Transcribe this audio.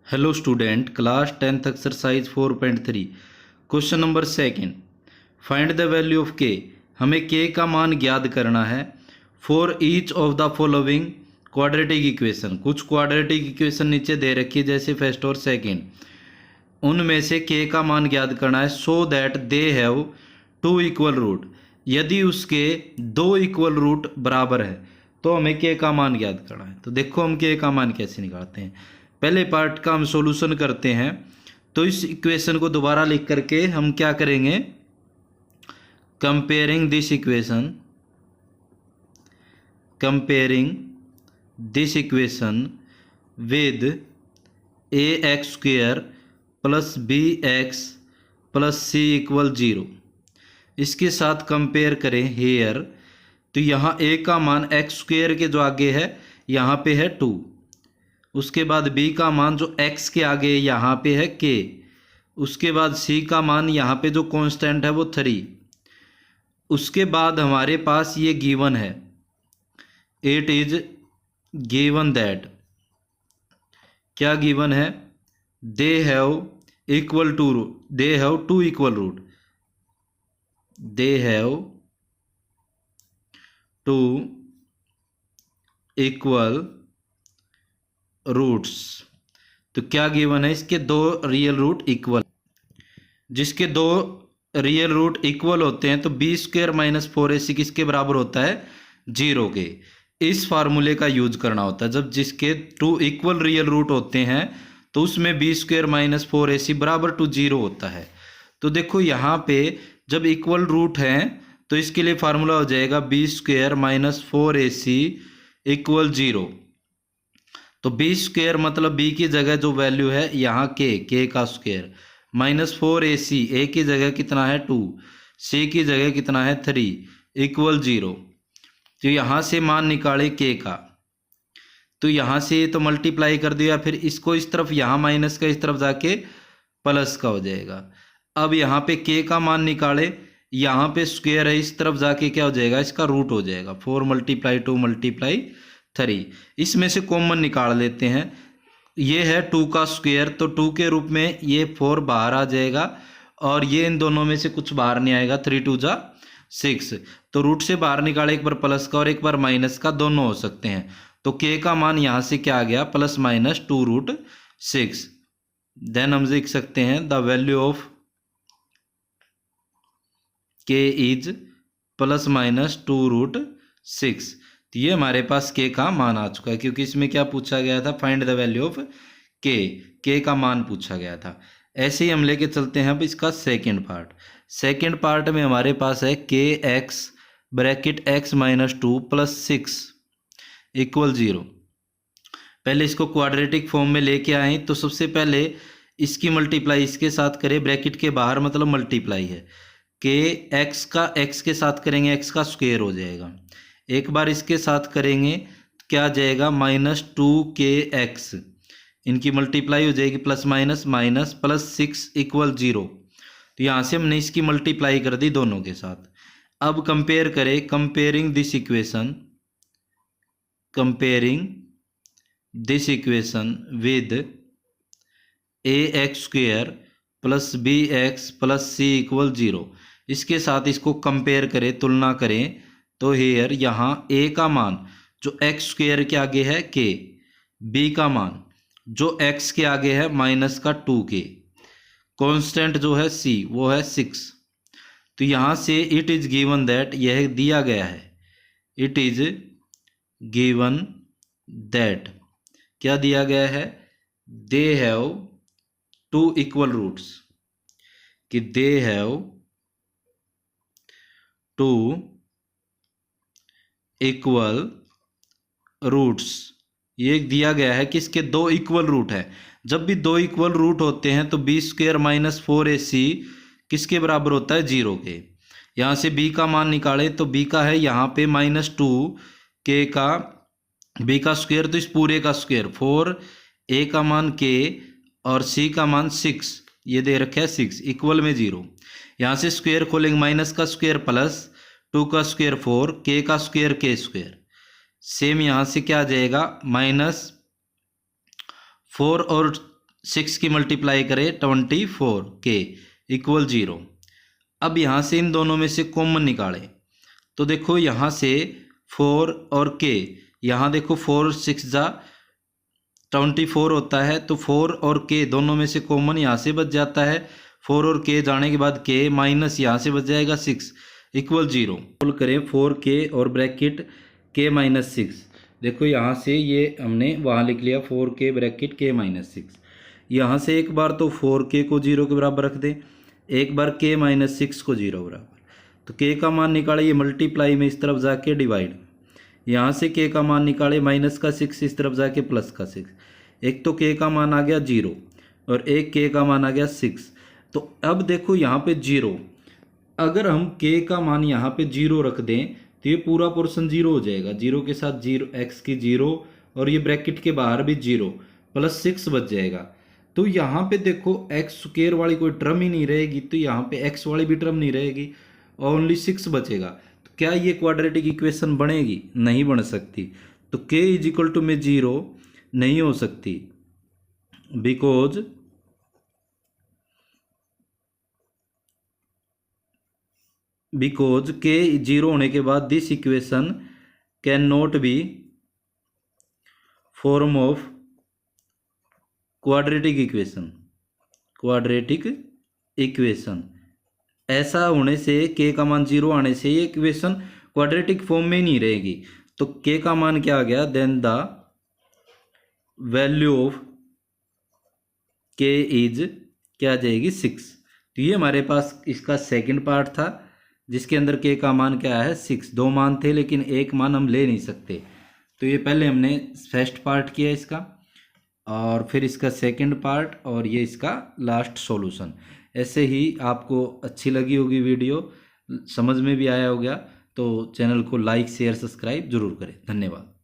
Hello student, class 10th exercise 4.3 question number second. Find the value of के। हमें के का मान ज्ञात करना है for each of the following quadratic equation. कुछ क्वाड्रेटिक इक्वेशन नीचे दे रखी है जैसे फर्स्ट और सेकंड, उनमें से के का मान ज्ञात करना है so that they have two equal root. यदि उसके दो इक्वल रूट बराबर है तो हमें के का मान ज्ञात करना है। तो देखो हम के का मान कैसे निकालते हैं। पहले पार्ट का हम सॉल्यूशन करते हैं। तो इस इक्वेशन को दोबारा लिख करके हम क्या करेंगे, comparing this equation with A X square plus B X plus C equal 0। इसके साथ कंपेयर करें हेयर। तो यहाँ ए का मान एक्स स्क्वेयर के जो आगे है यहाँ पे है 2, उसके बाद b का मान जो x के आगे यहाँ पे है k, उसके बाद c का मान यहाँ पे जो कांस्टेंट है वो 3। उसके बाद हमारे पास ये गिवन है, इट इज गिवन दैट, क्या गिवन है, they have two equal root, they have two equal roots. तो क्या गिवन है, इसके दो रियल रूट इक्वल, जिसके दो रियल रूट इक्वल होते हैं तो बी स्क्वेयर माइनस 4ac किसके बराबर होता है, 0 के। इस फार्मूले का यूज करना होता है। जब जिसके टू इक्वल रियल रूट होते हैं तो उसमें बी स्क्वेयर माइनस 4ac बराबर टू 0 होता है। तो देखो यहाँ पे जब इक्वल रूट हैं तो इसके लिए फार्मूला हो जाएगा B square minus 4ac equal 0। तो बी स्क्वेयर मतलब बी की जगह जो वैल्यू है यहाँ के का स्क्वेयर, माइनस 4ac, ए की जगह कितना है 2, सी की जगह कितना है 3 इक्वल 0। तो यहाँ से मान निकाले के का, तो यहाँ से तो मल्टीप्लाई कर दिया, फिर इसको इस तरफ यहाँ माइनस का इस तरफ जाके प्लस का हो जाएगा। अब यहाँ पे के का मान निकाले, यहाँ पे स्क्वेयर है इस तरफ जाके क्या हो जाएगा, इसका रूट हो जाएगा 4 × 2 × 3। इसमें से कॉमन निकाल लेते हैं। ये है 2 का स्क्वायर, तो 2 के रूप में ये 4 बाहर आ जाएगा और ये इन दोनों में से कुछ बाहर नहीं आएगा, 3 × 2 = 6। तो रूट से बाहर निकाले, एक बार प्लस का और एक बार माइनस का, दोनों हो सकते हैं। तो के का मान यहाँ से क्या आ गया, प्लस माइनस 2√6। देन हम लिख सकते हैं द वैल्यू ऑफ के इज प्लस माइनस 2√6। तो ये हमारे पास के का मान आ चुका है, क्योंकि इसमें क्या पूछा गया था, फाइंड द वैल्यू ऑफ के का मान पूछा गया था। ऐसे ही हम लेके चलते हैं अब इसका सेकंड पार्ट। सेकंड पार्ट में हमारे पास है के x bracket x minus 2 plus 6 equal 0। पहले इसको क्वाड्रेटिक फॉर्म में लेके आए, तो सबसे पहले इसकी मल्टीप्लाई इसके साथ करें, ब्रैकेट के बाहर मतलब मल्टीप्लाई है, के एक्स का एक्स के साथ करेंगे एक्स का स्क्वायर हो जाएगा। एक बार इसके साथ करेंगे क्या आ जाएगा, -2kx, इनकी मल्टीप्लाई हो जाएगी plus minus minus plus 6 equal 0। तो यहाँ से हमने इसकी मल्टीप्लाई कर दी दोनों के साथ। अब कंपेयर करें, comparing this equation with A X square plus B X plus C equal 0। इसके साथ इसको कंपेयर करें, तुलना करें, तो हेयर यहाँ a का मान जो x स्क्वेयर के आगे है k, b का मान जो x के आगे है माइनस का 2k, कांस्टेंट जो है c वो है 6। तो यहाँ से इट इज गिवन दैट, यह दिया गया है, इट इज गिवन दैट, क्या दिया गया है, they have two equal roots, कि they have two equal roots. ये दिया गया है कि इसके दो इक्वल रूट है। जब भी दो इक्वल रूट होते हैं तो बी स्क्वेयर माइनस 4ac किसके बराबर होता है, 0 के। यहाँ से b का मान निकाले तो b का है यहाँ पे -2k का, b का स्क्वेयर तो इस पूरे का स्क्वेयर 4, a का मान k और c का मान 6, ये दे रखा है 6 इक्वल में 0। यहाँ से स्क्वेयर खोलेंगे, माइनस का स्क्वेयर प्लस 2 का स्क्वेयर 4, k का स्क्वेयर k स्क्वेयर, सेम यहाँ से क्या आ जाएगा, -4 और 6 की मल्टीप्लाई करें 24 के इक्वल 0। अब यहाँ से इन दोनों में से कॉमन निकालें तो देखो यहाँ से 4 और के, यहाँ देखो 4 6 जा 24 होता है, तो 4 और के दोनों में से कॉमन यहाँ से बच जाता है। 4 और के जाने के बाद के माइनस यहाँ से बच जाएगा 6 इक्वल 0। सोल्व करें 4k और ब्रैकेट k माइनस 6। देखो यहाँ से ये हमने वहाँ लिख लिया 4k ब्रैकेट k माइनस 6। यहाँ से एक बार तो 4k को 0 के बराबर रख दें, एक बार k माइनस 6 को 0 बराबर, तो k का मान निकाले, ये मल्टीप्लाई में इस तरफ जाके डिवाइड, यहाँ से k का मान निकाले माइनस का 6 इस तरफ जाके प्लस का 6। एक तो k का मान आ गया 0 और एक k का मान आ गया 6। तो अब देखो यहाँ पे 0, अगर हम k का मान यहाँ पे 0 रख दें तो ये पूरा पोर्शन 0 हो जाएगा, 0 के साथ 0 x की 0 और ये ब्रैकेट के बाहर भी 0 प्लस 6 बच जाएगा। तो यहाँ पे देखो एक्स स्क्वायर वाली कोई टर्म ही नहीं रहेगी, तो यहाँ पे एक्स वाली भी टर्म नहीं रहेगी, ओनली 6 बचेगा। तो क्या ये क्वाड्रेटिक इक्वेशन बनेगी? नहीं बन सकती। तो k इज इक्वल टू में 0 नहीं हो सकती, बिकॉज k 0 होने के बाद this equation can not be form of quadratic equation. ऐसा होने से k का मान 0 आने से ये इक्वेशन क्वाड्रेटिक फॉर्म में नहीं रहेगी। तो k का मान क्या आ गया? Then the value of k is क्या आ जाएगी? 6। तो ये हमारे पास इसका सेकंड पार्ट था जिसके अंदर k का मान क्या है? 6। दो मान थे लेकिन एक मान हम ले नहीं सकते, तो ये पहले हमने फर्स्ट पार्ट किया इसका और फिर इसका सेकंड पार्ट और ये इसका लास्ट सॉल्यूशन। ऐसे ही आपको अच्छी लगी होगी वीडियो, समझ में भी आया होगा, तो चैनल को लाइक शेयर सब्सक्राइब जरूर करें। धन्यवाद।